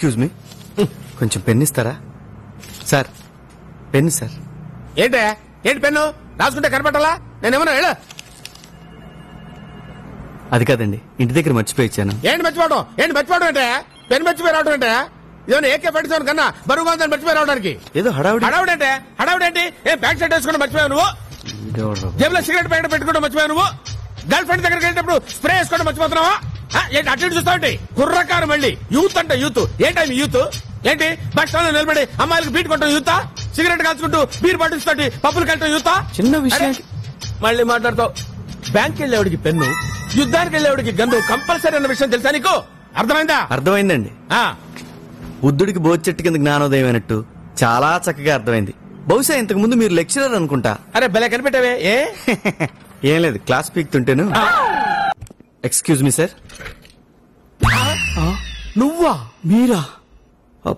Excuse me, కొంచెం pen ఇస్తారా sir? Pen sir. ఏంటి పెన్ను రాసుకుంటే కనపడాలా? నేనేమన్నా ಹೇಳ. అది కాదండి, ఇంటి దగ్గర మర్చిపోయి ఇచ్చాను. ఏంటి మర్చిపోవడం అంటే? పెన్ మర్చిపోయి రావడం అంటే ఇదేమన్నా ఏకే పట్టించాను కన్నా బరువుగా ఉందని మర్చిపోయి రావడానికి. ఏదో హడావుడంటే ఏం బ్యాక్ సైడ్ వేసుకుంటే మర్చిపోయావు నువ్వు? జేబులో సిగరెట్ ప్యాకెట్ పెట్టుకుంటూ మర్చిపోయావు నువ్వు? గర్ల్ ఫ్రెండ్ దగ్గరికి వెళ్ళినప్పుడు స్ప్రే వేసుకోవడం మర్చిపోతున్నావా? ఏంటి అటు చూస్తావు? కుర్రకారు మళ్ళీ యూత్ అంటే యూత్ ఏంటి యూత్? ఏంటి బస్ స్టాండ్ లో నిలబడి అమ్మాయిలకు బీట్ కొట్టడం యూతా? సిగరెట్ కాల్చుకుంటూ బీర్ బాటిల్స్ తోటి పప్పులు కట్టడం యూతా? చిన్న విషయం మళ్ళీ మాట్లాడతావు. బ్యాంక్ వెళ్ళేవాడికి పెన్ను, యుద్ధానికి వెళ్ళేవాడికి గన్ను కంపల్సరీ అన్న విషయం తెలుసా నీకు? అర్థమైందా? అర్థమైందండి. బుద్ధుడికి బోధి చెట్టు కింద జ్ఞానోదయం అయినట్టు చాలా చక్కగా అర్థమైంది. బహుశా ఇంతకు ముందు మీరు లెక్చరర్ అనుకుంటా. అరే భలే కనిపెట్టావే. ఏం లేదు, క్లాస్ పీక్తుంటేను. Excuse me sir. నువ్వా? మీరా?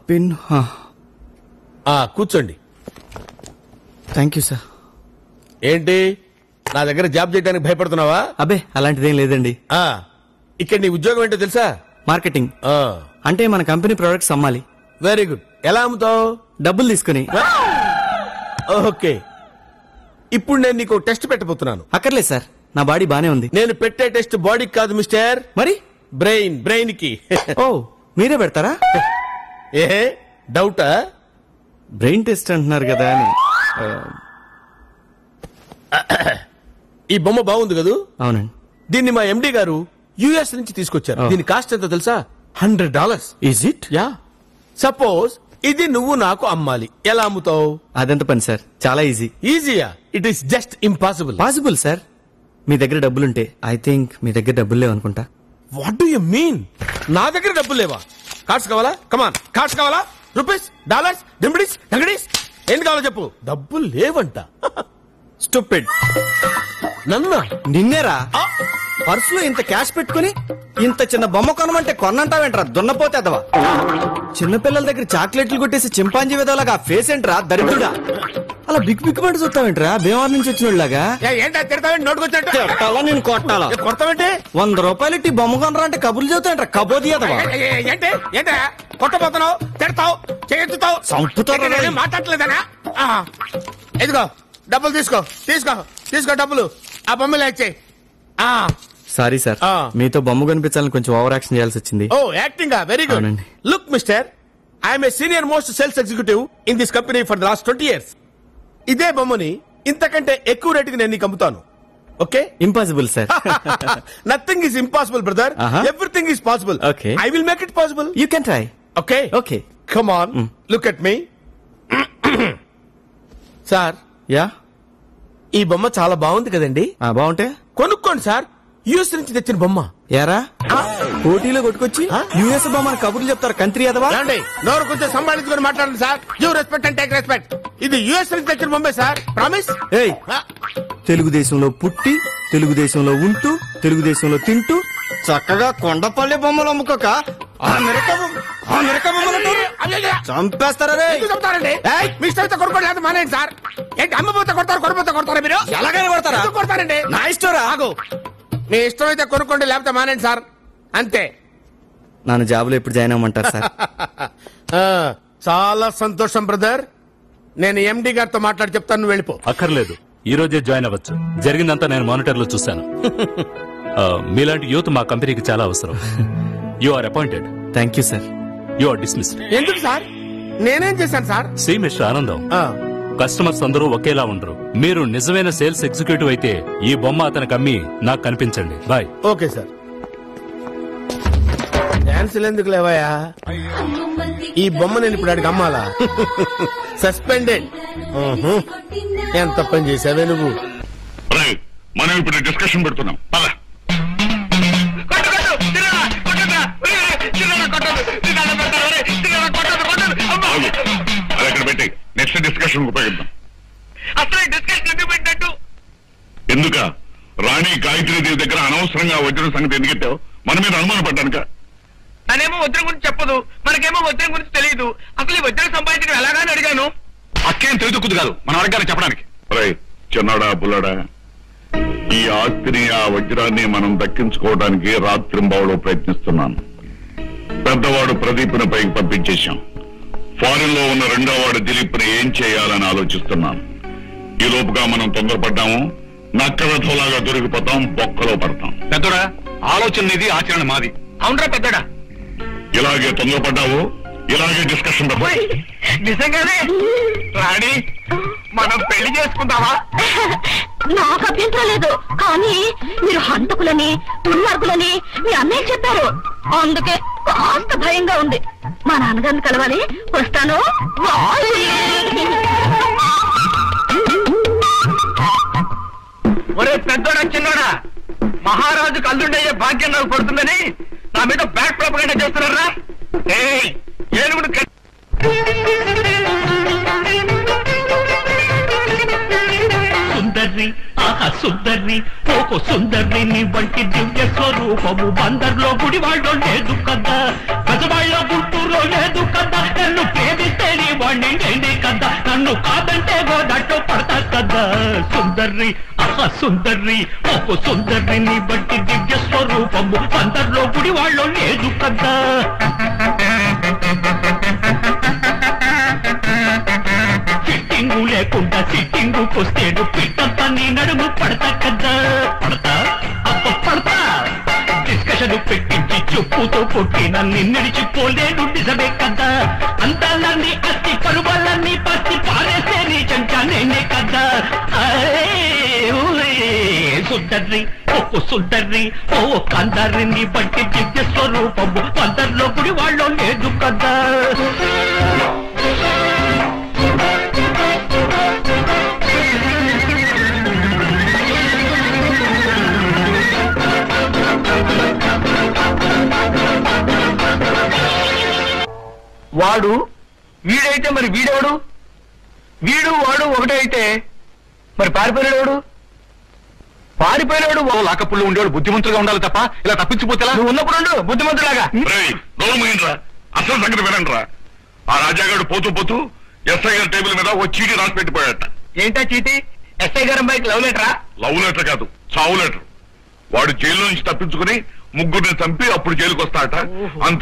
పెన్. కూర్చోండి. Thank you sir. ఏంటి నా దగ్గర జాబ్ చేయడానికి భయపడుతున్నావా? అబ్బే అలాంటిదేం లేదండి. ఇక్కడ నీ ఉద్యోగం ఏంటో తెలుసా? మార్కెటింగ్. అంటే మన కంపెనీ ప్రొడక్ట్స్ అమ్మాలి. Very good. ఎలా అమ్ముతావు? డబ్బులు తీసుకుని. ఓకే, ఇప్పుడు నేను నీకు టెస్ట్ పెట్టబోతున్నాను. అక్కర్లేదు సార్, నా బాడీ బానే ఉంది. నేను పెట్టే టెస్ట్ బాడీకి కాదు మిస్టర్, మరి బ్రెయిన్ కి. ఓ మీరే పెడతారా? ఏ డౌటా? బ్రెయిన్ టెస్ట్ అంటున్నారు కదా అని. ఈ బొమ్మ బాగుంది కదూ? అవునండి. దీన్ని మా ఎండి గారు యుఎస్ నుంచి తీసుకొచ్చారు. దీని కాస్ట్ ఎంతో తెలుసా? $100. Is it? యా. సపోజ్ ఇది నువ్వు నాకు అమ్మాలి, ఎలా అమ్ముతావు? అదెంత పని సార్? చాలా ఈజీ. ఈజీయా? It is just impossible. Possible sir. మీ దగ్గర డబ్బులుంటే. ఐ థింక్ మీ దగ్గర డబ్బులు లేవనుకుంటా. What do you mean? నా దగ్గర డబ్బులు లేవా? కార్డ్స్ కావాలా? కమాన్, కార్డ్స్ కావాలా? రూపీస్, డాలర్స్, డింబిడీస్, డంగడీస్, ఏంటి కావాలో చెప్పు. డబ్బులు లేవంట. స్టూపిడ్. నన్నా? నిన్నేరా? పర్సులో ఇంత క్యాష్ పెట్టుకుని ఇంత చిన్న బొమ్మ కొనమంటే కొన్నంటావేంట్రా దున్నపోతే అదవా? చిన్నపిల్లల దగ్గర చాక్లెట్లు కొట్టేసి చింపాంజీ విధవలాగా ఆ ఫేస్ ఏంట్రా దరిద్రుడా? అలా బిగ్ బిగ్ మంట చూస్తావేంట్రా భీమవరం నుంచి వచ్చినోళ్ళగా? నేను కొట్టాలా? కొడతావేంటి? 100 రూపాయలు ఇట్టి బొమ్మ కొనరా అంటే కబుర్లు చెబుతావేంట్రా కబోది అదవా? కొట్టబోతున్నావు, తిడతావు, చేస్తావు, చంపుతావు. మాట్లాడలేదనా? ఎదుగో డబ్బులు తీసుకో, తీసుకో, తీసుకో డబ్బులు. ఆ బొమ్మలు ఇచ్చేయి. సారీ సార్, మీతో బొమ్మ కనిపించాలని కొంచెం ఓవర్ యాక్షన్ చేయాల్సి వచ్చింది. Oh acting, very good. Look mister, I'm a senior most sales executive in this company for the last 20 years. ఇదే బొమ్మని ఇంతకంటే ఎక్కువ రేటుకి నేను నీకు అమ్ముతాను. Okay? Impossible sir. Nothing is impossible brother, everything is possible. Okay, I will make it possible. You can try. Okay okay, come on, look at me. Sir, yeah, ఈ బొమ్మ చాలా బాగుంది కదండి? బాగుంటే కొనుక్కోండి సార్, యుఎస్ నుంచి తెచ్చిన బొమ్మ. యారా పోటీలో కొట్టుకొచ్చి యుఎస్ బొమ్మ కబుర్లు చెప్తారు కంట్రీ అదవా? నోరు కొంచెం సంభాళించుకొని మాట్లాడండి sir. Give respect and take respect. ఇది యుఎస్ నుంచి తెచ్చిన బొమ్మే సార్, ప్రామిస్. ఏయ్, తెలుగుదేశంలో పుట్టి, తెలుగుదేశంలో ఉంటూ, తెలుగుదేశంలో తింటూ చక్కగా కొండపల్లి బొమ్మలు అమ్ముకోక చంపేస్తారా? మీ ఇష్టమైతే కొనుక్కోండి, లేదా మానేయండి సార్. ఏంటి అమ్మపోతే కొడతారు, కొనపోతే కొడతారా? మీరు ఎలాగైనా కొడతారా? కొడతారండి, నా ఇష్టం. ఆగు, మీ ఇష్టమైతే కొనుక్కోండి, లేకపోతే మానేయండి సార్, అంతే. నన్ను జాబులో ఎప్పుడు జాయిన్ అవ్వమంటారు సార్? చాలా సంతోషం బ్రదర్, నేను ఎండి గారితో మాట్లాడి చెప్తాను, నువ్వు వెళ్ళిపో. అక్కర్లేదు, ఈ రోజే జాయిన్ అవ్వచ్చు. జరిగిందంతా నేను మానిటర్ లో చూశాను. మీలాంటి యూత్ మా కంపెనీకి చాలా అవసరం. You are appointed. Thank you sir. You are dismissed. ఎందుకు సార్? నేనేం చేశాను sir? See mister Anandam, customers అందరూ ఒకేలా ఉండరు. మీరు నిజమైన సేల్స్ ఎగ్జిక్యూటివ్ అయితే ఈ బొమ్మ అతనికి అమ్మి నాకు కనిపించండి. బాయ్. Okay sir. డాన్సులు ఎందుకు లేవయా? ఈ బొమ్మ నేను ఇప్పుడు అడిగి అమ్మాలా? సస్పెండెడ్. ఎంత పని చేసావే నువ్వు? మనం ఇప్పుడు డిస్కషన్ పెడుతున్నాం. అక్కడ పెట్టి నెక్స్ట్ డిస్కషన్ ఉపయోగిద్దాం. అసలు డిస్కషన్ ఎందుకు పెట్టినట్టు? ఎందుక రాణి గాయత్రీదేవి దగ్గర అనవసరంగా వజ్రం సంగతి ఎందుకెట్టావు? మన మీద అనుమానం పడ్డానుక. తనేమో వజ్రం గురించి చెప్పదు, మనకేమో వజ్రం గురించి తెలియదు. అసలు ఈ వజ్రం సంపాదించడం ఎలాగాని అడిగాను. అక్కేం తెలియదు కాదు మన అడగానే చెప్పడానికి. చిన్నాడా పుల్లాడా, ఈ ఆస్తిని, ఆ వజ్రాన్ని మనం దక్కించుకోవడానికి రాత్రింబావులో ప్రయత్నిస్తున్నాను. పెద్దవాడు ప్రదీప్ని పైకి పంపించేశాం. ఫారిన్ లో ఉన్న రెండో వాడు దిలీప్ని ఏం చేయాలని ఆలోచిస్తున్నాను. ఈ లోపుగా మనం తొందరపడ్డాము, నక్కలలాగా దొరికిపోతాం, బొక్కలో పడతాం. పెద్దోడా, ఆలోచన ఇది, ఆచరణ మాది. అవునరా పెద్దడా? ఇలాగే తొందరపడ్డావు, ఇలాగే డిస్కషన్ పెడతాం. నిజంగానే రాణి, మనం పెళ్లి చేసుకుందామా? నాకు అభ్యంతరం లేదు, కానీ మీరు హంతకులని దుర్మార్గులని మీ అన్నయ్య చెప్పారు, అందుకే కాస్త భయంగా ఉంది. మా నాన్నగారిని కలవాలి, వస్తాను. ఒరే పెద్దోడా చిన్నోడా, మహారాజు కల్లుండయ్యే భాగ్యం నాకు పడుతుందని నా మీద బ్యాక్ ప్రాపగండా చేస్తున్నారా? ఏనుగుడు సుందర్ని, ఆహా సుందర్ని, పోకు సుందర్ని, నీ వంటి దివ్య స్వరూపము బందర్లో గుడివాళ్ళో లేదు కదా, గజవాళ్ళలో గుంటూరులో లేదు కదా. నన్ను ప్రేమిస్తే నీ వాణ్ణి నేనే కదా, నన్ను కాదంటే గోదట్టు పడతా కదా. సుందర్ని, ఆహా సుందర్ని, పోకు సుందర్ని, నీ వంటి దివ్య స్వరూపము బందర్లో గుడివాళ్ళో లేదు కదా. ఫిట్టింగు లేకుండా సిట్టింగుకొస్తేడు పిట్టంతా నీ నడుము పడతా కదా. పడతా అప్ప పడతా. డిస్కషన్ పెట్టించి చెప్పుతో కొట్టి నన్ను నిడిచిపోలేను, నిజమే కదా. అందాలన్నీ అస్తి పరువాలన్నీ పస్తి పారేసే నీ చెంచా నేనే కదా. సుందర్ని, ఒక్కు సుందర్ని, ఓ కందర్ని బట్టి దివ్య స్వరూపము అందరిలో గుడి వాళ్ళు లేదు కదా. వాడు వీడైతే మరి వీడెవడు? వీడు వాడు ఒకటే అయితే మరి పారిపోయినాడు? పారిపోయినాడు లాకప్పుల్లో ఉండేవాడు బుద్ధిమంతులుగా ఉండాలి తప్ప ఇలా తప్పించిపోతే నువ్వు ఉన్నప్పుడు బుద్ధిమంతులాగా. అసలు సంగతి వినండిరా. ఆ రాజాగాడు పోతూ పోతూ ఎస్ఐ గారి టేబుల్ మీద ఓ చీటీ రాసి పెట్టిపోయాట. ఏంటా చీటీ? ఎస్ఐ గారి అమ్మాయికి లవ్ లెటరా? లవ్ లెటర్ కాదు, చావు లెటర్. వాడు జైల్లో నుంచి తప్పించుకుని ముగ్గురిని చంపి అప్పుడు జైలుకి వస్తాట. అంత